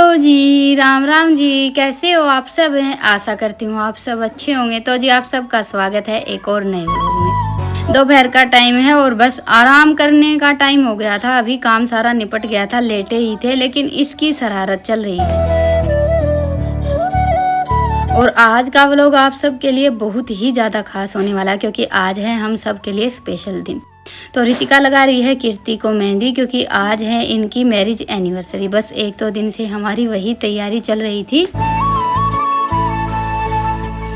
Hello जी, राम राम जी। कैसे हो आप सब हैं? आशा करती हूँ आप सब अच्छे होंगे। तो जी आप सबका स्वागत है एक और नए व्लॉग में। दोपहर का टाइम है और बस आराम करने का टाइम हो गया था। अभी काम सारा निपट गया था, लेटे ही थे, लेकिन इसकी शरारत चल रही है। और आज का व्लॉग आप सब के लिए बहुत ही ज़्यादा खास होने वाला है, क्योंकि आज है हम सब के लिए स्पेशल दिन। तो रितिका लगा रही है कीर्ति को मेहंदी, क्योंकि आज है इनकी मैरिज एनिवर्सरी। बस एक दो दिन से हमारी वही तैयारी चल रही थी।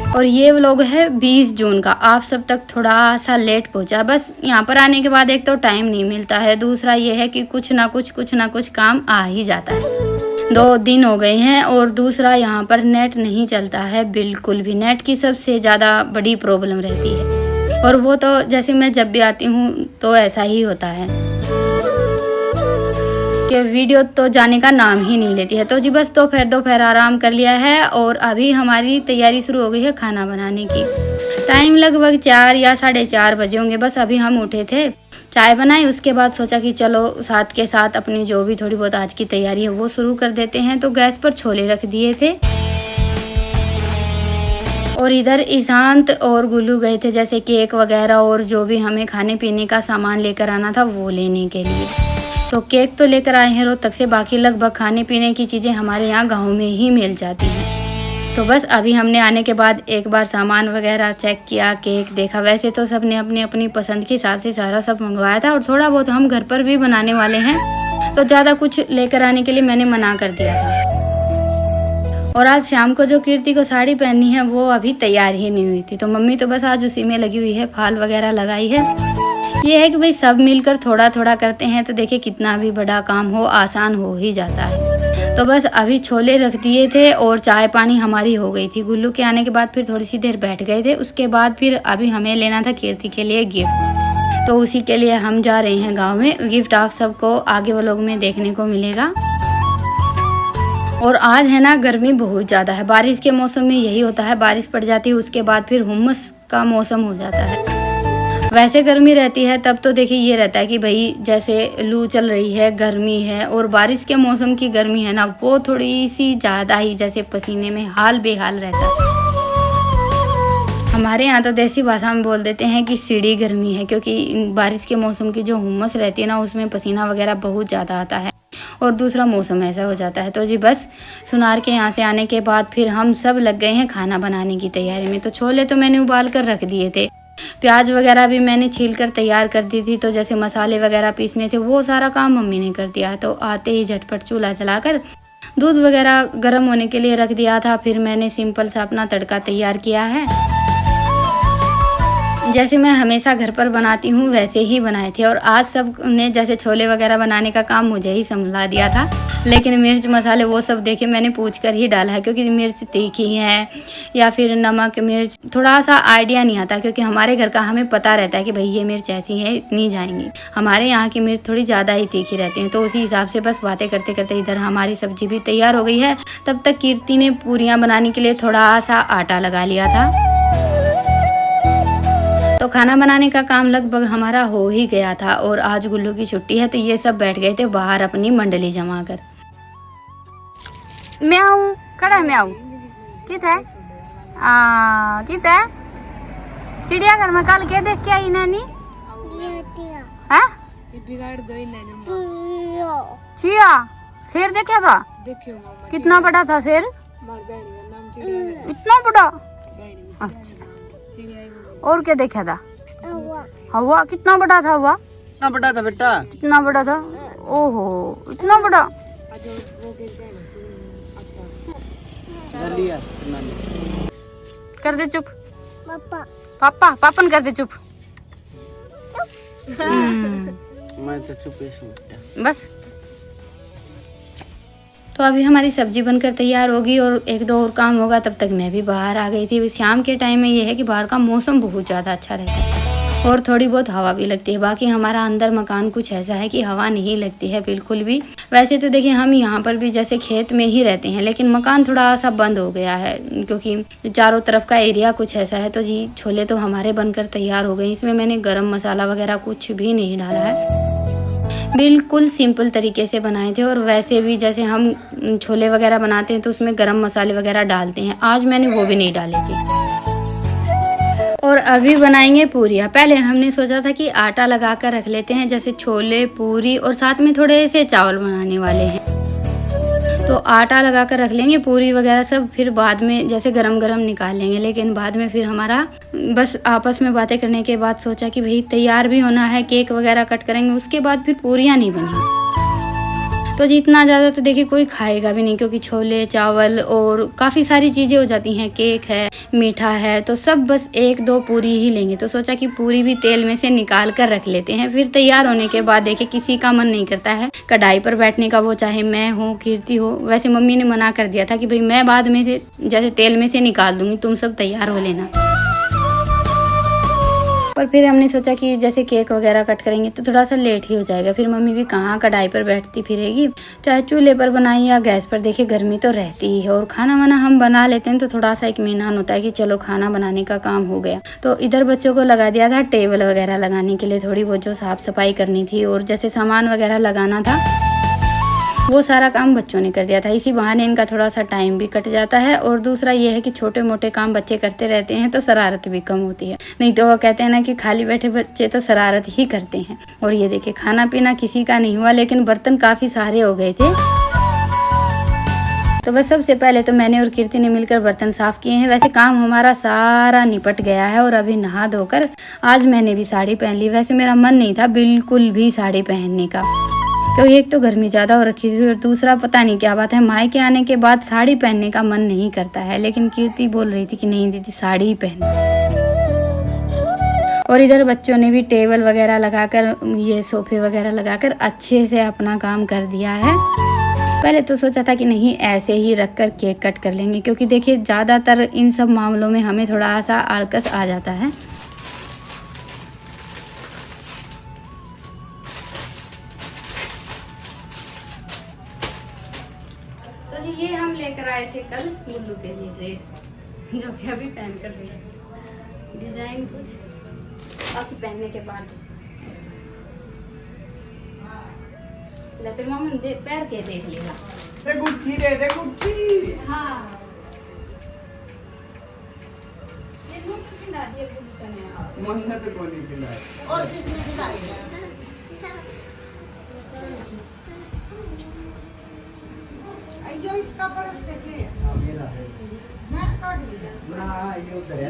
और ये व्लॉग है 20 जून का। आप सब तक थोड़ा सा लेट पहुंचा। बस यहाँ पर आने के बाद एक तो टाइम नहीं मिलता है, दूसरा ये है कि कुछ ना कुछ काम आ ही जाता है। 2 दिन हो गए हैं। और दूसरा यहाँ पर नेट नहीं चलता है बिल्कुल भी। नेट की सबसे ज़्यादा बड़ी प्रॉब्लम रहती है। और वो तो जैसे मैं जब भी आती हूँ तो ऐसा ही होता है कि वीडियो तो जाने का नाम ही नहीं लेती है। तो जी बस दोपहर आराम कर लिया है और अभी हमारी तैयारी शुरू हो गई है खाना बनाने की। टाइम लगभग 4 या 4:30 बजे होंगे। बस अभी हम उठे थे, चाय बनाई, उसके बाद सोचा कि चलो साथ के साथ अपनी जो भी थोड़ी बहुत आज की तैयारी है वो शुरू कर देते हैं। तो गैस पर छोले रख दिए थे और इधर ईशांत और गुल्लू गए थे जैसे केक वगैरह और जो भी हमें खाने पीने का सामान लेकर आना था वो लेने के लिए। तो केक तो लेकर आए हैं रोहतक से, बाकी लगभग खाने पीने की चीज़ें हमारे यहाँ गांव में ही मिल जाती हैं। तो बस अभी हमने आने के बाद एक बार सामान वगैरह चेक किया, केक देखा। वैसे तो सबने अपनी अपनी पसंद के हिसाब से सारा सब मंगवाया था और थोड़ा बहुत हम घर पर भी बनाने वाले हैं, तो ज़्यादा कुछ लेकर आने के लिए मैंने मना कर दिया था। और आज शाम को जो कीर्ति को साड़ी पहननी है वो अभी तैयार ही नहीं हुई थी, तो मम्मी तो बस आज उसी में लगी हुई है, फाल वगैरह लगाई है। ये है कि भाई सब मिलकर थोड़ा थोड़ा करते हैं तो देखिए कितना भी बड़ा काम हो आसान हो ही जाता है। तो बस अभी छोले रख दिए थे और चाय पानी हमारी हो गई थी। गुल्लू के आने के बाद फिर थोड़ी सी देर बैठ गए थे। उसके बाद फिर अभी हमें लेना था कीर्ति के लिए गिफ्ट, तो उसी के लिए हम जा रहे हैं गाँव में। गिफ्ट आप सबको आगे व्लॉग में देखने को मिलेगा। और आज है ना गर्मी बहुत ज़्यादा है। बारिश के मौसम में यही होता है, बारिश पड़ जाती है उसके बाद फिर हुम्मस का मौसम हो जाता है। वैसे गर्मी रहती है तब तो देखिए ये रहता है कि भाई जैसे लू चल रही है, गर्मी है, और बारिश के मौसम की गर्मी है ना वो थोड़ी सी ज़्यादा ही जैसे पसीने में हाल बेहाल रहता है। हमारे यहाँ तो देसी भाषा में बोल देते हैं कि सीढ़ी गर्मी है, क्योंकि बारिश के मौसम की जो हुम्मस रहती है ना उसमें पसीना वगैरह बहुत ज़्यादा आता है और दूसरा मौसम ऐसा हो जाता है। तो जी बस सुनार के यहाँ से आने के बाद फिर हम सब लग गए हैं खाना बनाने की तैयारी में। तो छोले तो मैंने उबाल कर रख दिए थे, प्याज वगैरह भी मैंने छील कर तैयार कर दी थी। तो जैसे मसाले वगैरह पीसने थे वो सारा काम मम्मी ने कर दिया। तो आते ही झटपट चूल्हा चलाकर दूध वगैरह गर्म होने के लिए रख दिया था। फिर मैंने सिंपल सा अपना तड़का तैयार किया है, जैसे मैं हमेशा घर पर बनाती हूँ वैसे ही बनाए थे। और आज सब ने जैसे छोले वगैरह बनाने का काम मुझे ही संभला दिया था, लेकिन मिर्च मसाले वो सब देखे मैंने पूछ कर ही डाला है, क्योंकि मिर्च तीखी है या फिर नमक मिर्च थोड़ा सा आइडिया नहीं आता, क्योंकि हमारे घर का हमें पता रहता है कि भाई ये मिर्च ऐसी है इतनी जाएंगी। हमारे यहाँ की मिर्च थोड़ी ज़्यादा ही तीखी रहती है। तो उसी हिसाब से बस बातें करते करते इधर हमारी सब्जी भी तैयार हो गई है। तब तक कीर्ति ने पूरियाँ बनाने के लिए थोड़ा सा आटा लगा लिया था। तो खाना बनाने का काम लगभग हमारा हो ही गया था। और आज गुल्लू की छुट्टी है तो ये सब बैठ गए थे बाहर अपनी मंडली जमा कर। म्याऊ कड़ा म्याऊ किधर किधर चिड़ियाघर में कल के देख के आई नानी? हाँ चिया शेर देखा था? कितना बड़ा था शेर? इतना बड़ा? अच्छा, और क्या देखा था? हवा कितना बड़ा था? हवा कितना बड़ा था बेटा? कितना बड़ा था? ओहो इतना बड़ा। कर दे चुप पापा, पापन कर दे चुप। मैं तो चुप ही बस। तो अभी हमारी सब्जी बनकर तैयार होगी और एक दो और काम होगा, तब तक मैं भी बाहर आ गई थी। शाम के टाइम में ये है कि बाहर का मौसम बहुत ज़्यादा अच्छा रहता है और थोड़ी बहुत हवा भी लगती है। बाकी हमारा अंदर मकान कुछ ऐसा है कि हवा नहीं लगती है बिल्कुल भी। वैसे तो देखिए हम यहाँ पर भी जैसे खेत में ही रहते हैं, लेकिन मकान थोड़ा सा बंद हो गया है क्योंकि चारों तरफ का एरिया कुछ ऐसा है। तो जी छोले तो हमारे बनकर तैयार हो गए। इसमें मैंने गरम मसाला वगैरह कुछ भी नहीं डाला है, बिल्कुल सिंपल तरीके से बनाए थे। और वैसे भी जैसे हम छोले वगैरह बनाते हैं तो उसमें गरम मसाले वगैरह डालते हैं, आज मैंने वो भी नहीं डाले थे। और अभी बनाएंगे पूरियाँ। पहले हमने सोचा था कि आटा लगा कर रख लेते हैं, जैसे छोले, पूरी और साथ में थोड़े से चावल बनाने वाले हैं, तो आटा लगा कर रख लेंगे पूरी वगैरह सब, फिर बाद में जैसे गरम गरम निकाल लेंगे। लेकिन बाद में फिर हमारा बस आपस में बातें करने के बाद सोचा कि भाई तैयार भी होना है, केक वगैरह कट करेंगे, उसके बाद फिर पूरियाँ नहीं बनी। तो जितना ज़्यादा तो देखिए कोई खाएगा भी नहीं, क्योंकि छोले चावल और काफ़ी सारी चीज़ें हो जाती हैं, केक है, मीठा है, तो सब बस 1-2 पूरी ही लेंगे। तो सोचा कि पूरी भी तेल में से निकाल कर रख लेते हैं। फिर तैयार होने के बाद देखिए किसी का मन नहीं करता है कढ़ाई पर बैठने का, वो चाहे मैं हो, कीर्ति हो। वैसे मम्मी ने मना कर दिया था कि भाई मैं बाद में से जैसे तेल में से निकाल दूँगी, तुम सब तैयार हो लेना। पर फिर हमने सोचा कि जैसे केक वगैरह कट करेंगे तो थोड़ा सा लेट ही हो जाएगा, फिर मम्मी भी कहाँ कढ़ाई पर बैठती फिरेगी, चाहे चूल्हे पर बनाई या गैस पर, देखिए गर्मी तो रहती ही है। और खाना वाना हम बना लेते हैं तो थोड़ा सा इत्मीनान होता है कि चलो खाना बनाने का काम हो गया। तो इधर बच्चों को लगा दिया था टेबल वगैरह लगाने के लिए, थोड़ी बहुत जो साफ़ सफाई करनी थी और जैसे सामान वगैरह लगाना था वो सारा काम बच्चों ने कर दिया था। इसी बहाने इनका थोड़ा सा टाइम भी कट जाता है। और दूसरा ये है कि छोटे मोटे काम बच्चे करते रहते हैं तो शरारत भी कम होती है, नहीं तो वो कहते हैं ना कि खाली बैठे बच्चे तो शरारत ही करते हैं। और ये देखिए खाना पीना किसी का नहीं हुआ, लेकिन बर्तन काफ़ी सारे हो गए थे। तो बस सबसे पहले तो मैंने और कीर्ति ने मिलकर बर्तन साफ़ किए हैं। वैसे काम हमारा सारा निपट गया है और अभी नहा धोकर आज मैंने भी साड़ी पहन ली। वैसे मेरा मन नहीं था बिल्कुल भी साड़ी पहनने का, क्योंकि एक तो गर्मी ज़्यादा हो रखी थी और दूसरा पता नहीं क्या बात है, मायके आने के बाद साड़ी पहनने का मन नहीं करता है। लेकिन कीर्ति बोल रही थी कि नहीं दीदी साड़ी ही पहन। और इधर बच्चों ने भी टेबल वगैरह लगाकर, ये सोफे वगैरह लगाकर अच्छे से अपना काम कर दिया है। पहले तो सोचा था कि नहीं ऐसे ही रख कर केक कट कर लेंगे, क्योंकि देखिए ज़्यादातर इन सब मामलों में हमें थोड़ा सा आलकस आ जाता है। तो जी ये हम लेकर आए थे कल गुल्लू के लिए ड्रेस, जो कि अभी पहन कर देखे, डिजाइन कुछ बाकी पहनने के बाद तेरे मामन दे पैर के देख लेगा। दे गुट्ठी रे, दे गुट्ठी। हाँ ये मुंह तो खिला दिया गुल्लू कने मन ना तो कोनी खिलाए और किसने खिलाई है? अयो इसका परस से के मेरा है मैं काट दिया ना ये उधर है।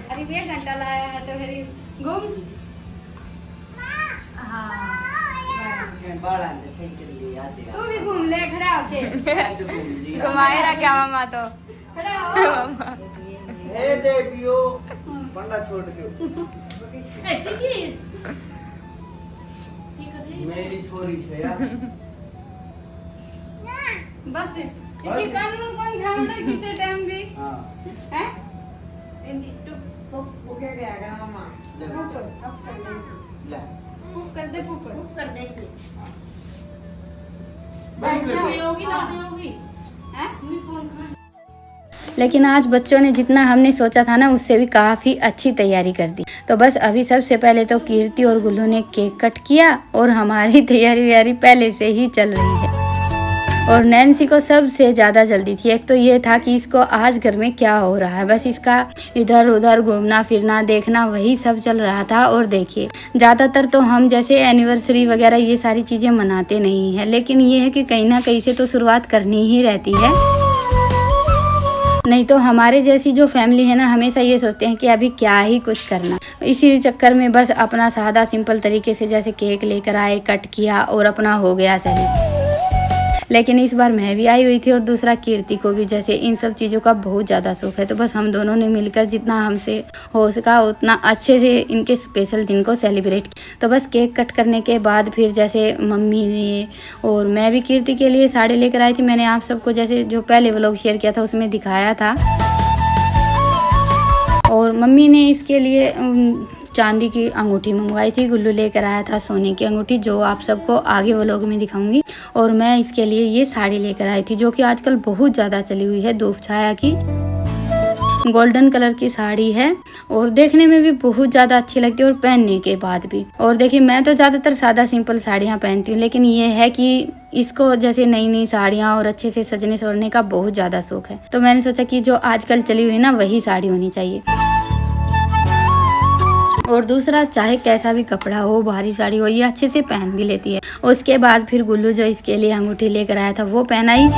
अरे वे घंटा लाया है तो फिर घूम। हाँ बाड़ा ने सही कर लिया आते तू भी घूम ले खड़ा होके। घुमाएगा क्या मामा तो खड़ा हो। ए दे पियो बंदा छोड़ दो। मेरी छोरी से यार बस इसी कानून कौन ध्यान रखे टाइम भी हां हैं। इंदी टू वो क्या गया मामा ऊपर अब कर ले ले फूक कर दे फूक कर दे होगी ना होगी हैं। फोन खा। लेकिन आज बच्चों ने जितना हमने सोचा था ना उससे भी काफ़ी अच्छी तैयारी कर दी। तो बस अभी सबसे पहले तो कीर्ति और गुल्लू ने केक कट किया और हमारी तैयारी पहले से ही चल रही है। और नैन्सी को सबसे ज़्यादा जल्दी थी। एक तो ये था कि इसको आज घर में क्या हो रहा है, बस इसका इधर उधर घूमना फिरना देखना वही सब चल रहा था। और देखिए ज़्यादातर तो हम जैसे एनिवर्सरी वगैरह ये सारी चीज़ें मनाते नहीं हैं, लेकिन ये है कि कहीं ना कहीं से तो शुरुआत करनी ही रहती है। नहीं तो हमारे जैसी जो फैमिली है ना हमेशा ये सोचते हैं कि अभी क्या ही कुछ करना। इसी चक्कर में बस अपना सादा सिंपल तरीके से जैसे केक लेकर आए, कट किया और अपना हो गया सही। लेकिन इस बार मैं भी आई हुई थी और दूसरा कीर्ति को भी जैसे इन सब चीज़ों का बहुत ज़्यादा शौक है। तो बस हम दोनों ने मिलकर जितना हमसे हो सका उतना अच्छे से इनके स्पेशल दिन को सेलिब्रेट किया। तो बस केक कट करने के बाद फिर जैसे मम्मी ने और मैं भी कीर्ति के लिए साड़ी लेकर आई थी। मैंने आप सबको जैसे जो पहले व्लॉग शेयर किया था उसमें दिखाया था। और मम्मी ने इसके लिए चांदी की अंगूठी मंगवाई थी। गुल्लू लेकर आया था सोने की अंगूठी, जो आप सबको आगे व्लॉग में दिखाऊंगी। और मैं इसके लिए ये साड़ी लेकर आई थी जो कि आजकल बहुत ज़्यादा चली हुई है, धूप छाया की। गोल्डन कलर की साड़ी है और देखने में भी बहुत ज़्यादा अच्छी लगती है और पहनने के बाद भी। और देखिए मैं तो ज़्यादातर सादा सिंपल साड़ियाँ पहनती हूँ, लेकिन ये है कि इसको जैसे नई नई साड़ियाँ और अच्छे से सजने संवरने का बहुत ज़्यादा शौक है। तो मैंने सोचा कि जो आजकल चली हुई ना वही साड़ी होनी चाहिए। और दूसरा, चाहे कैसा भी कपड़ा हो, भारी साड़ी हो, ये अच्छे से पहन भी लेती है। उसके बाद फिर गुल्लू जो इसके लिए अंगूठी लेकर आया था वो पहनाई,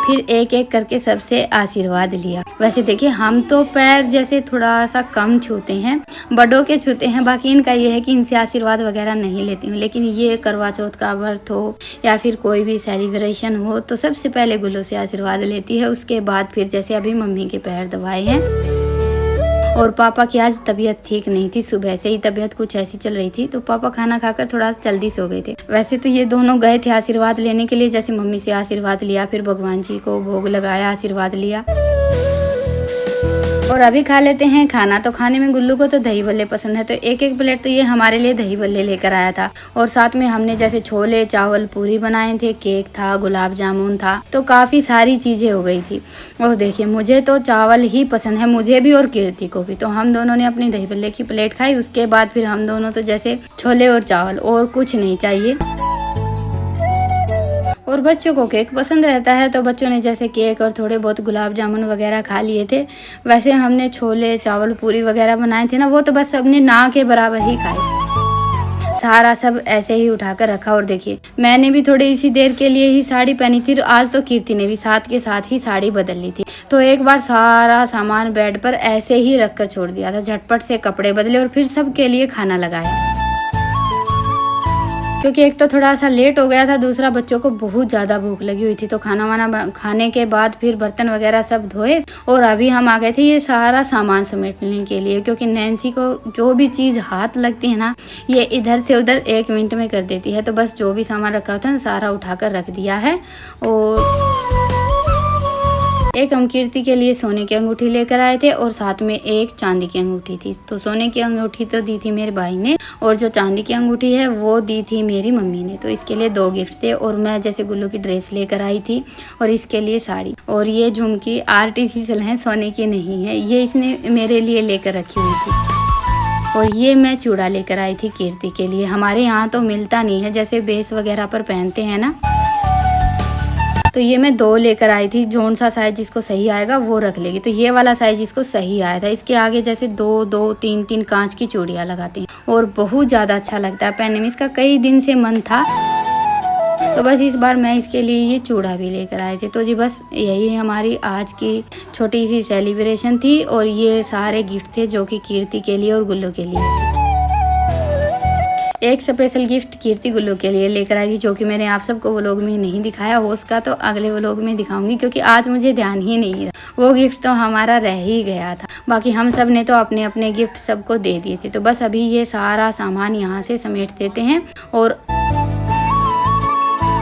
फिर एक एक करके सबसे आशीर्वाद लिया। वैसे देखिए हम तो पैर जैसे थोड़ा सा कम छूते हैं, बड़ों के छूते हैं, बाकी इनका ये है कि इनसे आशीर्वाद वगैरह नहीं लेती हूँ। लेकिन ये करवा चौथ का व्रत हो या फिर कोई भी सेलिब्रेशन हो तो सबसे पहले गुल्लू से आशीर्वाद लेती है। उसके बाद फिर जैसे अभी मम्मी के पैर दबाए हैं। और पापा की आज तबीयत ठीक नहीं थी, सुबह से ही तबीयत कुछ ऐसी चल रही थी, तो पापा खाना खाकर थोड़ा जल्दी सो गए थे। वैसे तो ये दोनों गए थे आशीर्वाद लेने के लिए, जैसे मम्मी से आशीर्वाद लिया, फिर भगवान जी को भोग लगाया, आशीर्वाद लिया। और अभी खा लेते हैं खाना। तो खाने में गुल्लू को तो दही बल्ले पसंद है, तो एक एक प्लेट तो ये हमारे लिए दही बल्ले लेकर आया था। और साथ में हमने जैसे छोले चावल पूरी बनाए थे, केक था, गुलाब जामुन था, तो काफ़ी सारी चीज़ें हो गई थी। और देखिए मुझे तो चावल ही पसंद है, मुझे भी और कीर्ति को भी। तो हम दोनों ने अपनी दही बल्ले की प्लेट खाई। उसके बाद फिर हम दोनों तो जैसे छोले और चावल, और कुछ नहीं चाहिए। और बच्चों को केक पसंद रहता है, तो बच्चों ने जैसे केक और थोड़े बहुत गुलाब जामुन वगैरह खा लिए थे। वैसे हमने छोले चावल पूरी वगैरह बनाए थे ना, वो तो बस सबने ना के बराबर ही खाए। सारा सब ऐसे ही उठाकर रखा। और देखिए मैंने भी थोड़ी इसी देर के लिए ही साड़ी पहनी थी, आज तो कीर्ति ने भी साथ के साथ ही साड़ी बदल ली थी। तो एक बार सारा सामान बेड पर ऐसे ही रख कर छोड़ दिया था। झटपट से कपड़े बदले और फिर सबके लिए खाना लगाया, क्योंकि एक तो थोड़ा सा लेट हो गया था, दूसरा बच्चों को बहुत ज़्यादा भूख लगी हुई थी। तो खाना वाना खाने के बाद फिर बर्तन वगैरह सब धोए और अभी हम आ गए थे ये सारा सामान समेटने के लिए, क्योंकि नैन्सी को जो भी चीज़ हाथ लगती है ना, ये इधर से उधर 1 मिनट में कर देती है। तो बस जो भी सामान रखा होता है सारा उठाकर रख दिया है। और एक हम कीर्ति के लिए सोने की अंगूठी लेकर आए थे और साथ में एक चांदी की अंगूठी थी। तो सोने की अंगूठी तो दी थी मेरे भाई ने और जो चांदी की अंगूठी है वो दी थी मेरी मम्मी ने। तो इसके लिए 2 गिफ्ट थे। और मैं जैसे गुल्लू की ड्रेस लेकर आई थी और इसके लिए साड़ी। और ये झुमकी आर्टिफिशियल है, सोने की नहीं है, ये इसने मेरे लिए लेकर रखी हुई थी। और ये मैं चूड़ा लेकर आई थी कीर्ति के लिए। हमारे यहाँ तो मिलता नहीं है, जैसे बेस वगैरह पर पहनते हैं ना, तो ये मैं 2 लेकर आई थी। जोन सा साइज जिसको सही आएगा वो रख लेगी। तो ये वाला साइज इसको सही आया था। इसके आगे जैसे 2-2, 3-3 कांच की चूड़ियाँ लगाती हैं और बहुत ज़्यादा अच्छा लगता है पहनने में। इसका कई दिन से मन था, तो बस इस बार मैं इसके लिए ये चूड़ा भी लेकर आई थी। तो जी बस यही हमारी आज की छोटी सी सेलिब्रेशन थी। और ये सारे गिफ्ट थे जो कि कीर्ति के लिए और गुल्लू के लिए। एक स्पेशल गिफ्ट कीर्ति गुल्लू के लिए लेकर आई थी, जो कि मैंने आप सबको व्लॉग में नहीं दिखाया हो, उसका तो अगले व्लॉग में दिखाऊंगी, क्योंकि आज मुझे ध्यान ही नहीं था। वो गिफ्ट तो हमारा रह ही गया था। बाकी हम सब ने तो अपने अपने गिफ्ट सबको दे दिए थे। तो बस अभी ये सारा सामान यहाँ से समेट देते हैं। और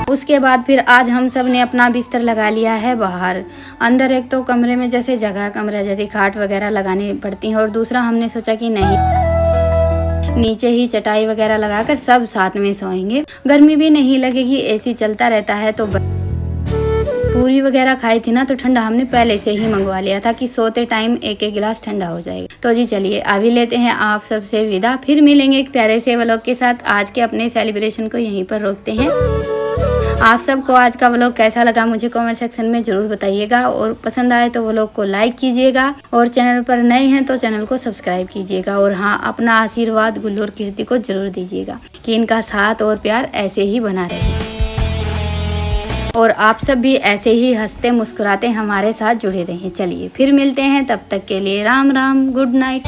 उसके बाद फिर आज हम सब ने अपना बिस्तर लगा लिया है बाहर। अंदर एक तो कमरे में जैसे जगह कमरा जैसी खाट वगैरह लगानी पड़ती है, और दूसरा हमने सोचा कि नहीं, नीचे ही चटाई वगैरह लगाकर सब साथ में सोएंगे, गर्मी भी नहीं लगेगी, एसी चलता रहता है। तो पूरी वगैरह खाई थी ना, तो ठंडा हमने पहले से ही मंगवा लिया था कि सोते टाइम एक एक गिलास ठंडा हो जाएगा। तो जी चलिए अभी लेते हैं आप सबसे विदा, फिर मिलेंगे एक प्यारे से व्लॉग के साथ। आज के अपने सेलिब्रेशन को यहीं पर रोकते हैं। आप सबको आज का व्लॉग कैसा लगा मुझे कमेंट सेक्शन में ज़रूर बताइएगा। और पसंद आए तो व्लॉग को लाइक कीजिएगा, और चैनल पर नए हैं तो चैनल को सब्सक्राइब कीजिएगा। और हाँ, अपना आशीर्वाद गुल्लू और कीर्ति को जरूर दीजिएगा कि इनका साथ और प्यार ऐसे ही बना रहे, और आप सब भी ऐसे ही हंसते मुस्कुराते हमारे साथ जुड़े रहें। चलिए फिर मिलते हैं, तब तक के लिए राम राम, गुड नाइट।